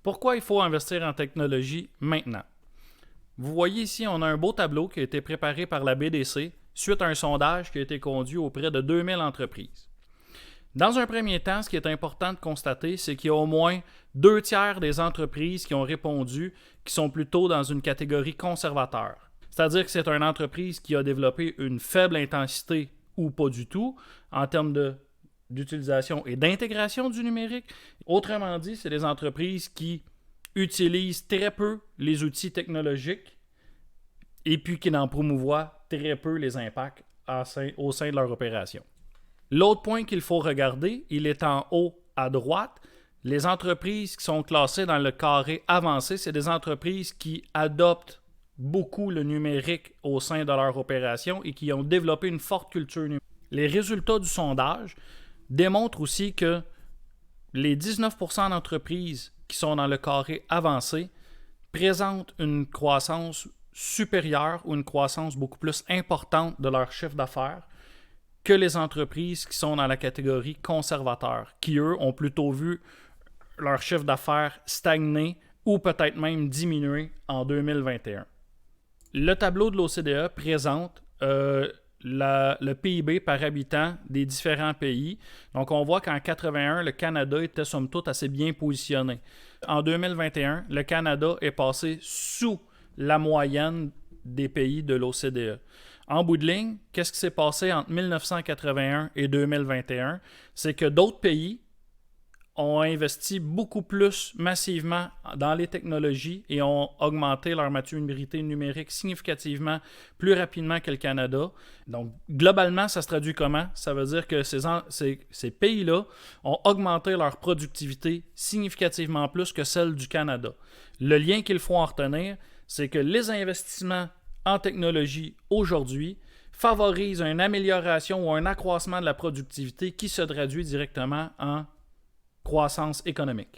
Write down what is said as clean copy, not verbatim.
Pourquoi il faut investir en technologie maintenant? Vous voyez ici, on a un beau tableau qui a été préparé par la BDC suite à un sondage qui a été conduit auprès de 2000 entreprises. Dans un premier temps, ce qui est important de constater, c'est qu'il y a au moins 2/3 des entreprises qui ont répondu qui sont plutôt dans une catégorie conservateur. C'est-à-dire que c'est une entreprise qui a développé une faible intensité ou pas du tout en termes d'utilisation et d'intégration du numérique. Autrement dit, c'est des entreprises qui utilisent très peu les outils technologiques et puis qui n'en promouvoient très peu les impacts au sein de leur opération. L'autre point qu'il faut regarder, il est en haut à droite. Les entreprises qui sont classées dans le carré avancé, c'est des entreprises qui adoptent beaucoup le numérique au sein de leur opération et qui ont développé une forte culture numérique. Les résultats du sondage démontrent aussi que les 19% d'entreprises qui sont dans le carré avancé présentent une croissance supérieure ou une croissance beaucoup plus importante de leur chiffre d'affaires que les entreprises qui sont dans la catégorie conservateur, qui eux ont plutôt vu leur chiffre d'affaires stagner ou peut-être même diminuer en 2021. Le tableau de l'OCDE présente le PIB par habitant des différents pays. Donc, on voit qu'en 81, le Canada était somme toute assez bien positionné. En 2021, le Canada est passé sous la moyenne des pays de l'OCDE. En bout de ligne, qu'est-ce qui s'est passé entre 1981 et 2021? C'est que d'autres pays ont investi beaucoup plus massivement dans les technologies et ont augmenté leur maturité numérique significativement plus rapidement que le Canada. Donc, globalement, ça se traduit comment? Ça veut dire que ces pays-là ont augmenté leur productivité significativement plus que celle du Canada. Le lien qu'il faut en retenir, c'est que les investissements en technologie aujourd'hui favorisent une amélioration ou un accroissement de la productivité qui se traduit directement en croissance économique.